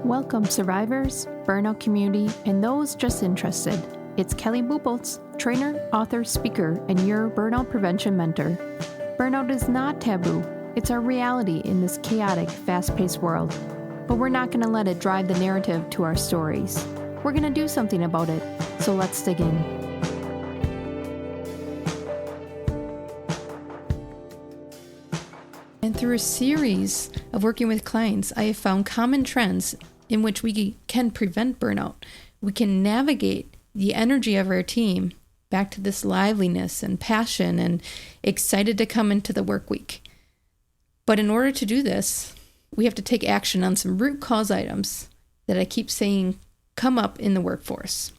Welcome, survivors, burnout community, and those just interested. It's Kelly Bubolz, trainer, author, speaker, and your burnout prevention mentor. Burnout is not taboo. It's our reality in this chaotic, fast-paced world. But we're not going to let it drive the narrative to our stories. We're going to do something about it. So let's dig in. And through a series of working with clients, I have found common trends in which we can prevent burnout. We can navigate the energy of our team back to this liveliness and passion and excited to come into the work week. But in order to do this, we have to take action on some root cause items that I keep saying come up in the workforce.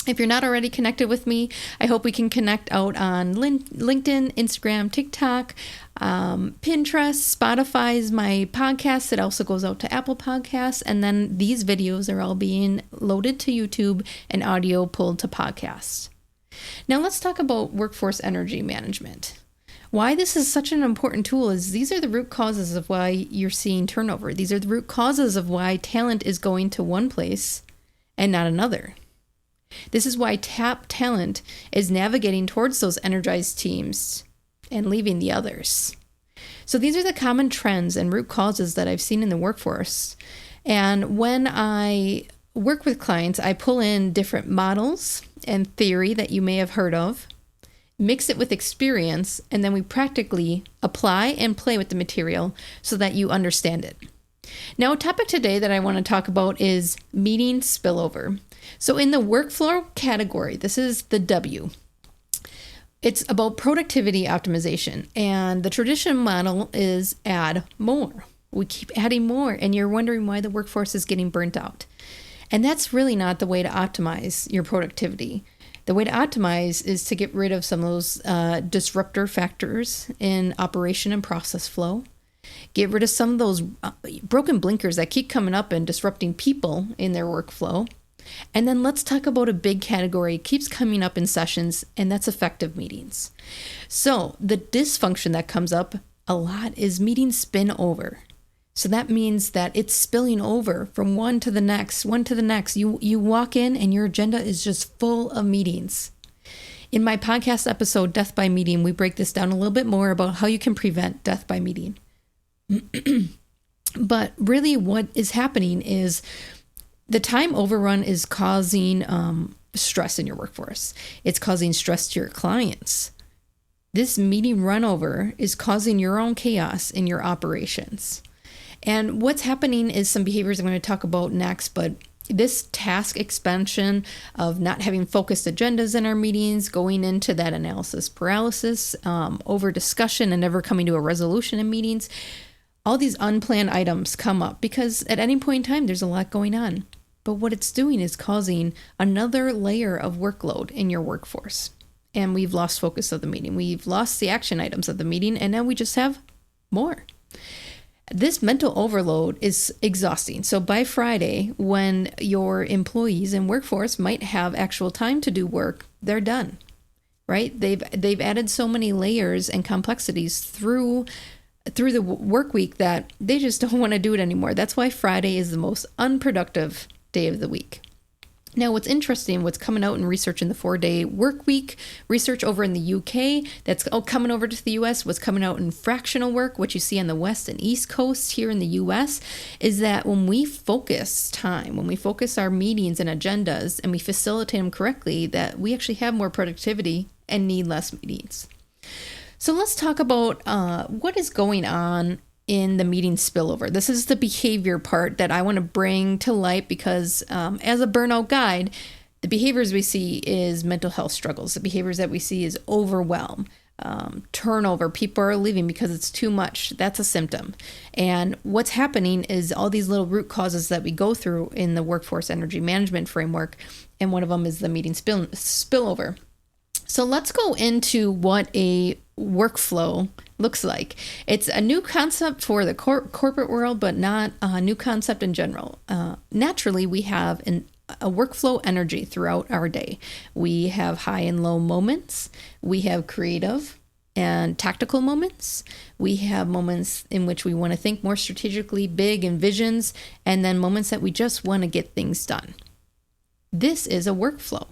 If you're not already connected with me, I hope we can connect out on LinkedIn, Instagram, TikTok, Pinterest, Spotify is my podcast. It also goes out to Apple Podcasts. And then these videos are all being loaded to YouTube and audio pulled to podcasts. Now let's talk about workforce energy management. Why this is such an important tool is these are the root causes of why you're seeing turnover. These are the root causes of why talent is going to one place and not another. This is why top talent is navigating towards those energized teams and leaving the others. So these are the common trends and root causes that I've seen in the workforce. And when I work with clients, I pull in different models and theory that you may have heard of, mix it with experience, and then we practically apply and play with the material so that you understand it. Now, a topic today that I want to talk about is meeting spillover. So in the workflow category, this is the W. It's about productivity optimization. And the traditional model is add more. We keep adding more, and you're wondering why the workforce is getting burnt out. And that's really not the way to optimize your productivity. The way to optimize is to get rid of some of those disruptor factors in operation and process flow. Get rid of some of those broken blinkers that keep coming up and disrupting people in their workflow. And then let's talk about a big category keeps coming up in sessions, and that's effective meetings. So the dysfunction that comes up a lot is meetings spin over. So that means that it's spilling over from one to the next. You walk in and your agenda is just full of meetings. In my podcast episode, Death by Meeting, we break this down a little bit more about how you can prevent death by meeting. But really what is happening is the time overrun is causing stress in your workforce. It's causing stress to your clients. This meeting run over is causing your own chaos in your operations. And what's happening is some behaviors I'm going to talk about next, but this task expansion of not having focused agendas in our meetings, going into that analysis paralysis, over discussion and never coming to a resolution in meetings, all these unplanned items come up because at any point in time, there's a lot going on. But what it's doing is causing another layer of workload in your workforce. And we've lost focus of the meeting. We've lost the action items of the meeting, and now we just have more. This mental overload is exhausting. So by Friday, when your employees and workforce might have actual time to do work, they're done, right? They've added so many layers and complexities through the work week that they just don't want to do it anymore. That's why Friday is the most unproductive day of the week. Now, what's interesting, what's coming out in research in the 4-day work week, research over in the UK, that's coming over to the US, what's coming out in fractional work, what you see on the West and East Coast here in the US, is that when we focus time, when we focus our meetings and agendas and we facilitate them correctly, that we actually have more productivity and need less meetings. So let's talk about what is going on in the meeting spillover. This is the behavior part that I want to bring to light because as a burnout guide, the behaviors we see is mental health struggles. The behaviors that we see is overwhelm, turnover. People are leaving because it's too much. That's a symptom. And what's happening is all these little root causes that we go through in the workforce energy management framework. And one of them is the meeting spillover. So let's go into what a workflow looks like. It's a new concept for the corporate world, but not a new concept in general. Naturally, we have a workflow energy throughout our day. We have high and low moments. We have creative, and tactical moments. We have moments in which we want to think more strategically, big and visions, and then moments that we just want to get things done. This is a workflow.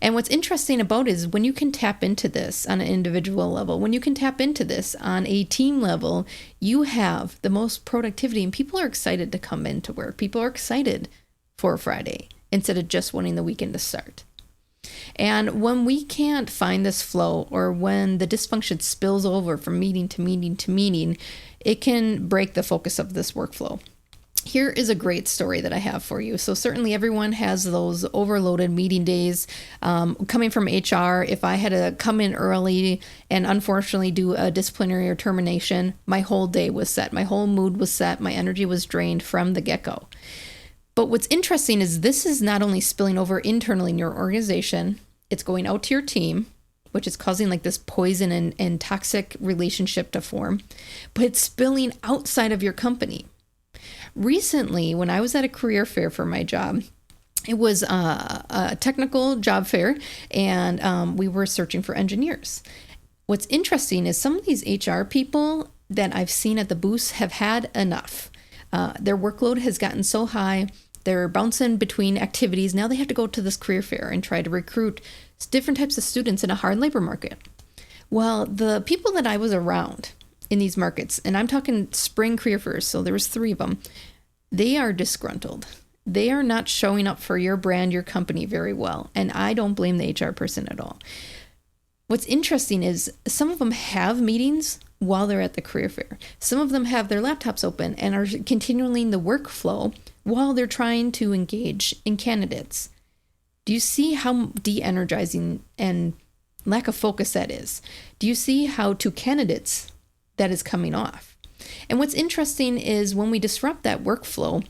And what's interesting about it is when you can tap into this on an individual level, when you can tap into this on a team level, you have the most productivity and people are excited to come into work. People are excited for Friday instead of just wanting the weekend to start. And when we can't find this flow, or when the dysfunction spills over from meeting to meeting to meeting, it can break the focus of this workflow. Here is a great story that I have for you. So certainly everyone has those overloaded meeting days. Coming from HR, if I had to come in early and unfortunately do a disciplinary or termination, my whole day was set. My whole mood was set. My energy was drained from the get-go. But what's interesting is this is not only spilling over internally in your organization, it's going out to your team, which is causing like this poison and toxic relationship to form, but it's spilling outside of your company. Recently, when I was at a career fair for my job, it was a technical job fair, and we were searching for engineers. What's interesting is some of these HR people that I've seen at the booths have had enough. Their workload has gotten so high. They're bouncing between activities. Now they have to go to this career fair and try to recruit different types of students in a hard labor market. Well, the people that I was around in these markets, and I'm talking spring career fairs, so there was 3 of them, they are disgruntled. They are not showing up for your brand, your company very well. And I don't blame the HR person at all. What's interesting is some of them have meetings while they're at the career fair. Some of them have their laptops open and are continuing the workflow while they're trying to engage in candidates. Do you see how de-energizing and lack of focus that is? Do you see how to candidates that is coming off? And what's interesting is when we disrupt that workflow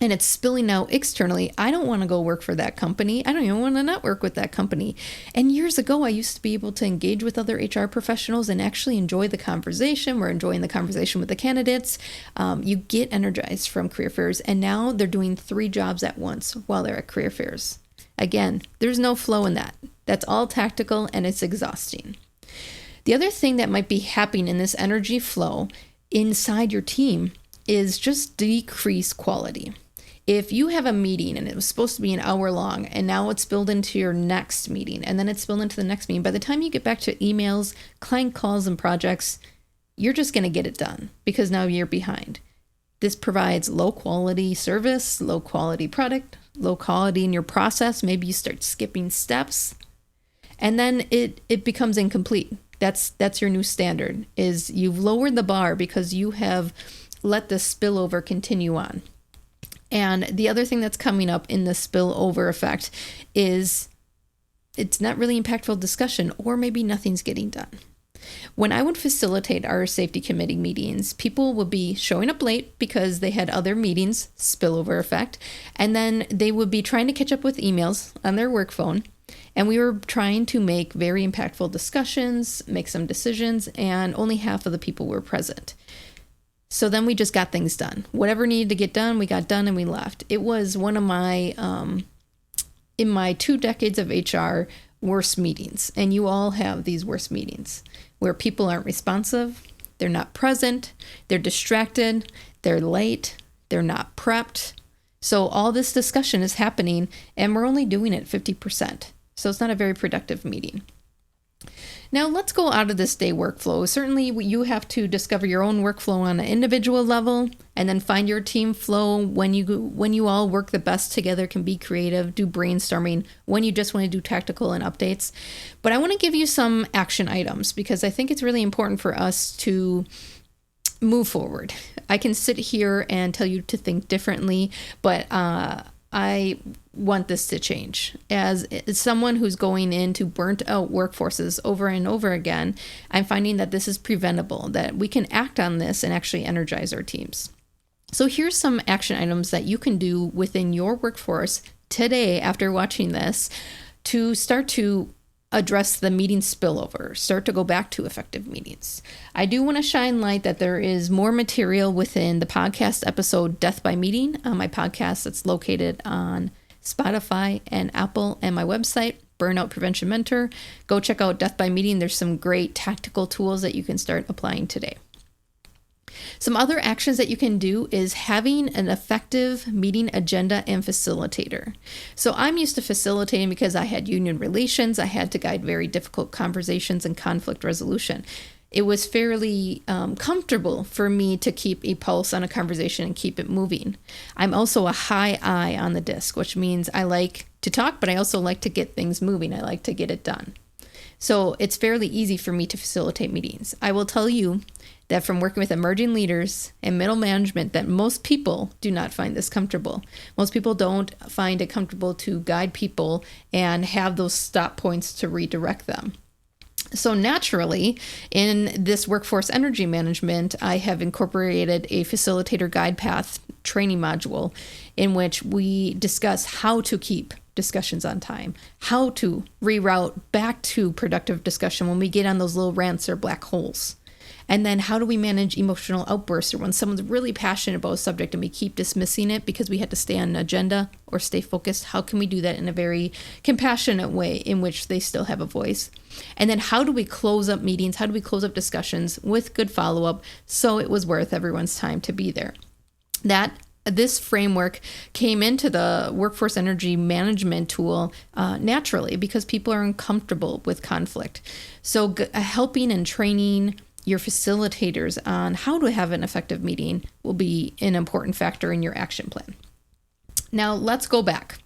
and it's spilling out externally, I don't want to go work for that company. I don't even want to not work with that company. And years ago, I used to be able to engage with other HR professionals and actually enjoy the conversation. We're enjoying the conversation with the candidates. You get energized from career fairs, and now they're doing 3 jobs at once while they're at career fairs. Again, there's no flow in that. That's all tactical, and it's exhausting. The other thing that might be happening in this energy flow inside your team is just decreased quality. If you have a meeting and it was supposed to be an hour long and now it's spilled into your next meeting and then it's spilled into the next meeting, by the time you get back to emails, client calls, and projects, you're just going to get it done because now you're behind. This provides low quality service, low quality product, low quality in your process. Maybe you start skipping steps and then it becomes incomplete. That's your new standard, is you've lowered the bar because you have let the spillover continue on. And the other thing that's coming up in the spillover effect is it's not really impactful discussion, or maybe nothing's getting done. When I would facilitate our safety committee meetings, people would be showing up late because they had other meetings, spillover effect, and then they would be trying to catch up with emails on their work phone. And we were trying to make very impactful discussions, make some decisions, and only half of the people were present. So then we just got things done. Whatever needed to get done, we got done and we left. It was one of my, in my 2 decades of HR, worst meetings. And you all have these worst meetings where people aren't responsive, they're not present, they're distracted, they're late, they're not prepped. So all this discussion is happening and we're only doing it 50%. So it's not a very productive meeting. Now let's go out of this day workflow. Certainly you have to discover your own workflow on an individual level and then find your team flow when you all work the best together, can be creative, do brainstorming, when you just want to do tactical and updates. But I want to give you some action items because I think it's really important for us to move forward. I can sit here and tell you to think differently, but I want this to change. As someone who's going into burnt out workforces over and over again, I'm finding that this is preventable, that we can act on this and actually energize our teams. So here's some action items that you can do within your workforce today after watching this to start to address the meeting spillover, start to go back to effective meetings. I do want to shine light that there is more material within the podcast episode Death by Meeting, my podcast that's located on Spotify and Apple, and my website, Burnout Prevention Mentor. Go check out Death by Meeting. There's some great tactical tools that you can start applying today. Some other actions that you can do is having an effective meeting agenda and facilitator. So I'm used to facilitating because I had union relations. I had to guide very difficult conversations and conflict resolution. It was fairly comfortable for me to keep a pulse on a conversation and keep it moving. I'm also a high I on the disc, which means I like to talk, but I also like to get things moving. I like to get it done. So it's fairly easy for me to facilitate meetings. I will tell you that from working with emerging leaders and middle management that most people do not find this comfortable. Most people don't find it comfortable to guide people and have those stop points to redirect them. So naturally, in this workforce energy management, I have incorporated a facilitator guide path training module in which we discuss how to keep discussions on time, how to reroute back to productive discussion when we get on those little rants or black holes. And then how do we manage emotional outbursts or when someone's really passionate about a subject and we keep dismissing it because we had to stay on an agenda or stay focused? How can we do that in a very compassionate way in which they still have a voice? And then how do we close up meetings? How do we close up discussions with good follow-up so it was worth everyone's time to be there? This framework came into the workforce energy management tool naturally because people are uncomfortable with conflict. So helping and training your facilitators on how to have an effective meeting will be an important factor in your action plan. Now, let's go back.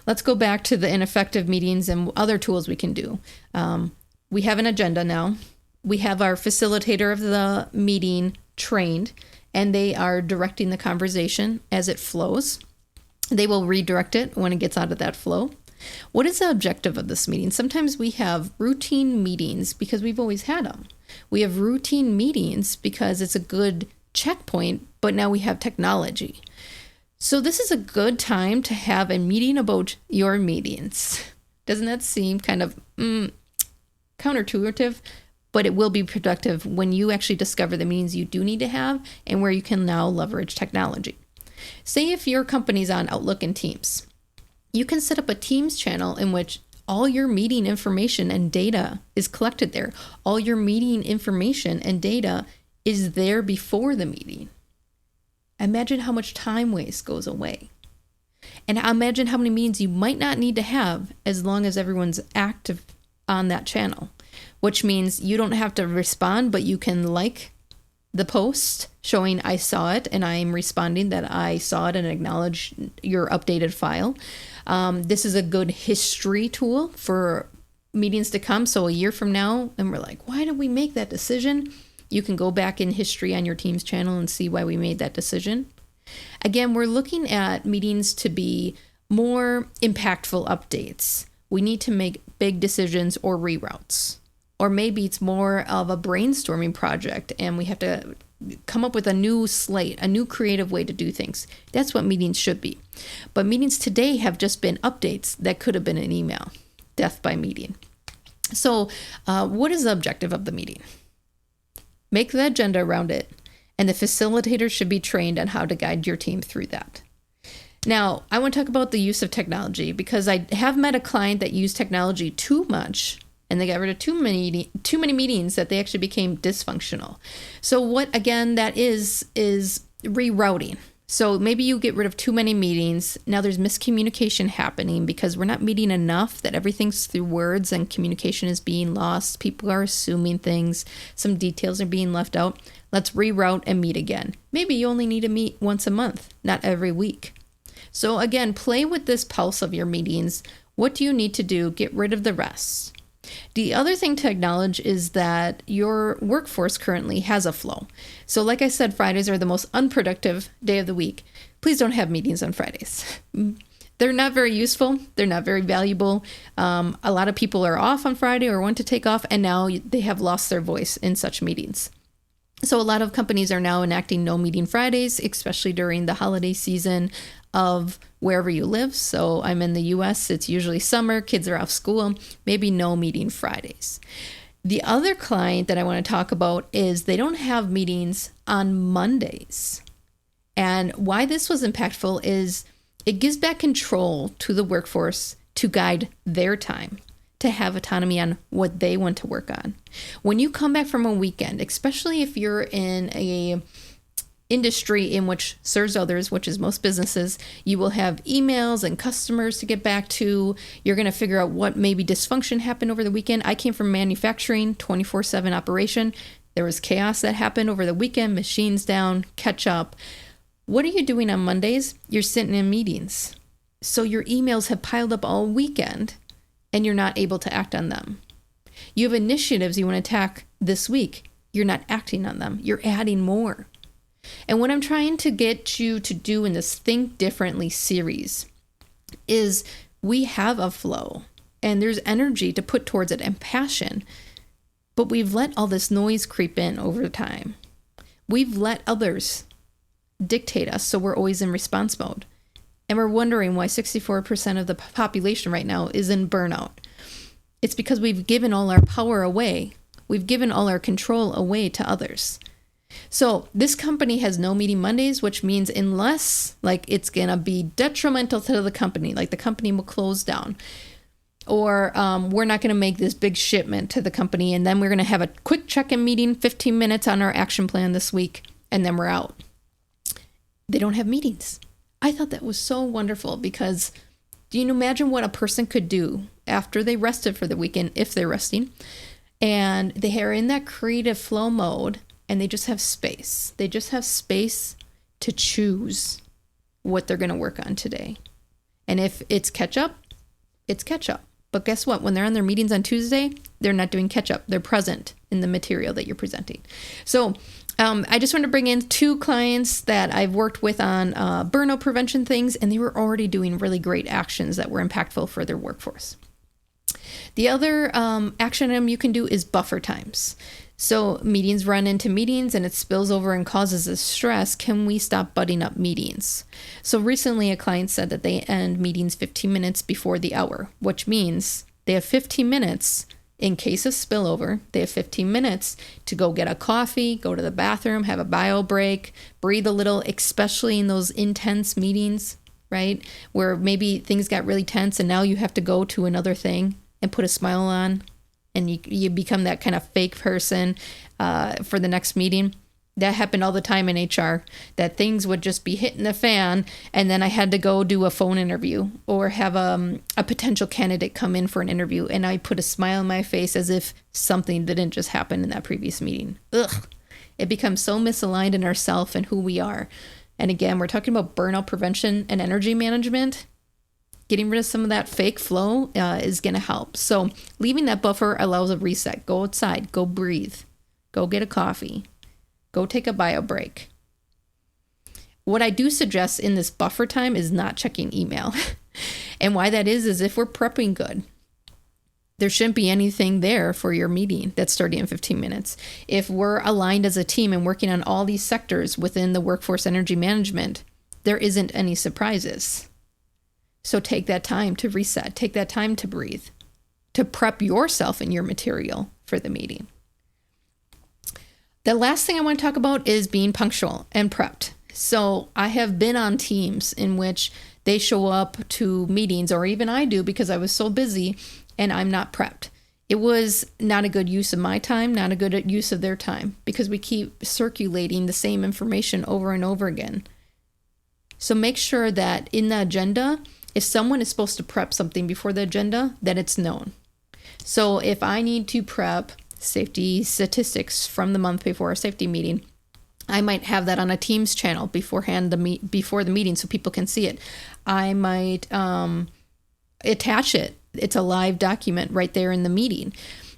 Let's go back to the ineffective meetings and other tools we can do. We have an agenda now. We have our facilitator of the meeting trained, and they are directing the conversation as it flows. They will redirect it when it gets out of that flow. What is the objective of this meeting? Sometimes we have routine meetings because we've always had them. We have routine meetings because it's a good checkpoint, but now we have technology. So this is a good time to have a meeting about your meetings. Doesn't that seem kind of counterintuitive? But it will be productive when you actually discover the meetings you do need to have and where you can now leverage technology. Say if your company's on Outlook and Teams, you can set up a Teams channel in which all your meeting information and data is collected there. All your meeting information and data is there before the meeting. Imagine how much time waste goes away. And imagine how many meetings you might not need to have as long as everyone's active on that channel, which means you don't have to respond, but you can like the post showing I saw it and I'm responding that I saw it and acknowledge your updated file. This is a good history tool for meetings to come. So a year from now, and we're like, why did we make that decision? You can go back in history on your Teams channel and see why we made that decision. Again, we're looking at meetings to be more impactful updates. We need to make big decisions or reroutes. Or maybe it's more of a brainstorming project and we have to come up with a new slate, a new creative way to do things. That's what meetings should be. But meetings today have just been updates that could have been an email. Death by meeting. So what is the objective of the meeting? Make the agenda around it, and the facilitator should be trained on how to guide your team through that. Now, I want to talk about the use of technology because I have met a client that used technology too much and they got rid of too many meetings that they actually became dysfunctional. So what, again, that is rerouting. So maybe you get rid of too many meetings. Now there's miscommunication happening because we're not meeting enough, that everything's through words and communication is being lost. People are assuming things. Some details are being left out. Let's reroute and meet again. Maybe you only need to meet once a month, not every week. So again, play with this pulse of your meetings. What do you need to do? Get rid of the rest. The other thing to acknowledge is that your workforce currently has a flow. So like I said, Fridays are the most unproductive day of the week. Please don't have meetings on Fridays. They're not very useful. They're not very valuable. A lot of people are off on Friday or want to take off, and now they have lost their voice in such meetings. So a lot of companies are now enacting no meeting Fridays, especially during the holiday season of wherever you live. So I'm in the US, it's usually summer, kids are off school, maybe no meeting Fridays. The other client that I want to talk about is they don't have meetings on Mondays. And why this was impactful is it gives back control to the workforce to guide their time. to have autonomy on what they want to work on. When you come back from a weekend, especially if you're in a industry in which serves others, which is most businesses, you will have emails and customers to get back to. You're going to figure out what maybe dysfunction happened over the weekend. I came from manufacturing, 24/7 operation. There was chaos that happened over the weekend, machines down, catch up. What are you doing on Mondays? You're sitting in meetings. So your emails have piled up all weekend and you're not able to act on them. You have initiatives you want to attack this week. You're not acting on them. You're adding more. And what I'm trying to get you to do in this Think Differently series is we have a flow and there's energy to put towards it and passion, but we've let all this noise creep in over time. We've let others dictate us, so we're always in response mode. And we're wondering why 64% of the population right now is in burnout. It's because we've given all our power away. We've given all our control away to others. So this company has no meeting Mondays, which means unless it's going to be detrimental to the company, like the company will close down, or we're not going to make this big shipment to the company, and then we're going to have a quick check-in meeting, 15 minutes on our action plan this week, and then we're out. They don't have meetings. I thought that was so wonderful because do you imagine what a person could do after they rested for the weekend, if they're resting, and they are in that creative flow mode, and they just have space. They just have space to choose what they're going to work on today. And if it's catch up, it's catch up. But guess what? When they're on their meetings on Tuesday, they're not doing catch up. They're present in the material that you're presenting. So I just want to bring in 2 clients that I've worked with on burnout prevention things, and they were already doing really great actions that were impactful for their workforce. The other action item you can do is buffer times. So meetings run into meetings and it spills over and causes a stress. Can we stop butting up meetings? So recently a client said that they end meetings 15 minutes before the hour, which means they have 15 minutes in case of spillover. They have 15 minutes to go get a coffee, go to the bathroom, have a bio break, breathe a little, especially in those intense meetings, right? Where maybe things got really tense and now you have to go to another thing and put a smile on. And you become that kind of fake person for the next meeting. That happened all the time in HR, that things would just be hitting the fan, and then I had to go do a phone interview or have a potential candidate come in for an interview, and I put a smile on my face as if something didn't just happen in that previous meeting. Ugh. It becomes so misaligned in ourselves and who we are. And again, we're talking about burnout prevention and energy management. Getting rid of some of that fake flow is going to help. So leaving that buffer allows a reset. Go outside, go breathe, go get a coffee, go take a bio break. What I do suggest in this buffer time is not checking email. And why that is if we're prepping good, there shouldn't be anything there for your meeting that's starting in 15 minutes. If we're aligned as a team and working on all these sectors within the workforce energy management, there isn't any surprises. So take that time to reset, take that time to breathe, to prep yourself and your material for the meeting. The last thing I want to talk about is being punctual and prepped. So I have been on teams in which they show up to meetings, or even I do because I was so busy and I'm not prepped. It was not a good use of my time, not a good use of their time, because we keep circulating the same information over and over again. So make sure that in the agenda, if someone is supposed to prep something before the agenda, that it's known. So if I need to prep safety statistics from the month before a safety meeting, I might have that on a Teams channel beforehand, before the meeting, so people can see it. I might attach it. It's a live document right there in the meeting.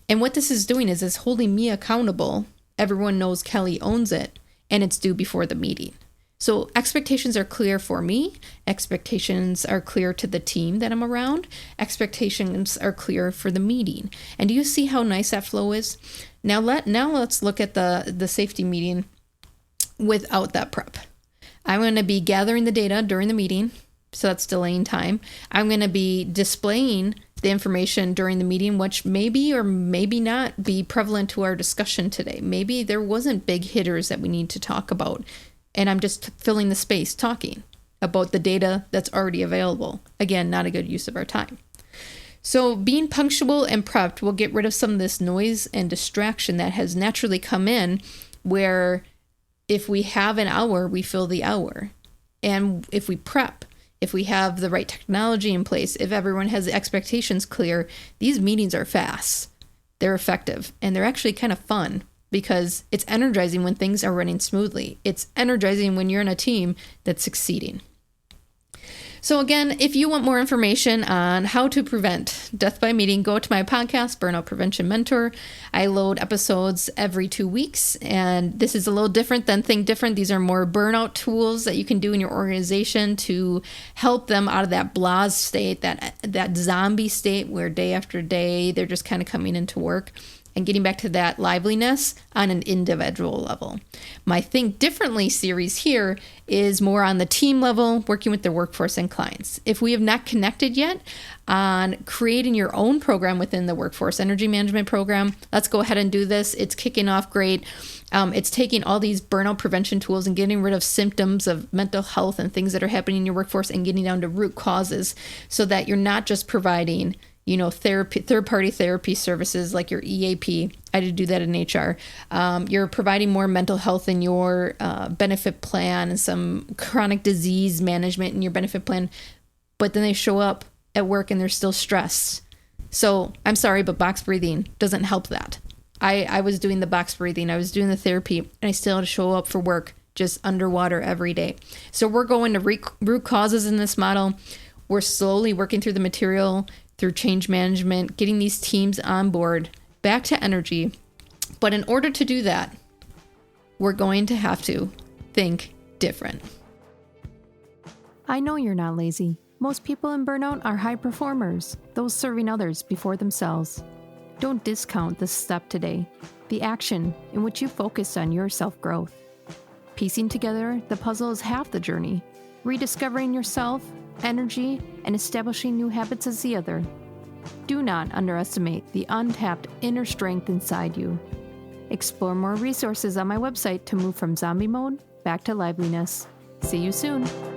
And what this is doing is holding me accountable. Everyone knows Kelly owns it, and it's due before the meeting. So expectations are clear for me. Expectations are clear to the team that I'm around. Expectations are clear for the meeting. And do you see how nice that flow is? Now let's look at the safety meeting without that prep. I'm going to be gathering the data during the meeting, so that's delaying time. I'm going to be displaying the information during the meeting, which maybe or maybe not be prevalent to our discussion today. Maybe there wasn't big hitters that we need to talk about. And I'm just filling the space talking about the data that's already available. Again, not a good use of our time. So being punctual and prepped will get rid of some of this noise and distraction that has naturally come in, where if we have an hour, we fill the hour. And if we prep, if we have the right technology in place, if everyone has the expectations clear, these meetings are fast, they're effective, and they're actually kind of fun because it's energizing when things are running smoothly. It's energizing when you're in a team that's succeeding. So again, if you want more information on how to prevent death by meeting, go to my podcast, Burnout Prevention Mentor. I load episodes every 2 weeks, and this is a little different than Think Different. These are more burnout tools that you can do in your organization to help them out of that blase state, that zombie state where day after day, they're just kind of coming into work, and getting back to that liveliness on an individual level. My Think Differently series here is more on the team level, working with the workforce and clients. If we have not connected yet on creating your own program within the workforce energy management program, let's go ahead and do this. It's kicking off great. It's taking all these burnout prevention tools and getting rid of symptoms of mental health and things that are happening in your workforce and getting down to root causes so that you're not just providing therapy, third-party therapy services like your EAP. I did do that in HR. You're providing more mental health in your benefit plan and some chronic disease management in your benefit plan, but then they show up at work and they're still stressed. So I'm sorry, but box breathing doesn't help that. I was doing the box breathing, I was doing the therapy, and I still had to show up for work just underwater every day. So we're going to root causes in this model. We're slowly working through the material, through change management, getting these teams on board, back to energy. But in order to do that, we're going to have to think different. I know you're not lazy. Most people in burnout are high performers, those serving others before themselves. Don't discount this step today, the action in which you focus on your self-growth. Piecing together the puzzle is half the journey. Rediscovering yourself, energy, and establishing new habits is the other. Do not underestimate the untapped inner strength inside you. Explore more resources on my website to move from zombie mode back to liveliness. See you soon.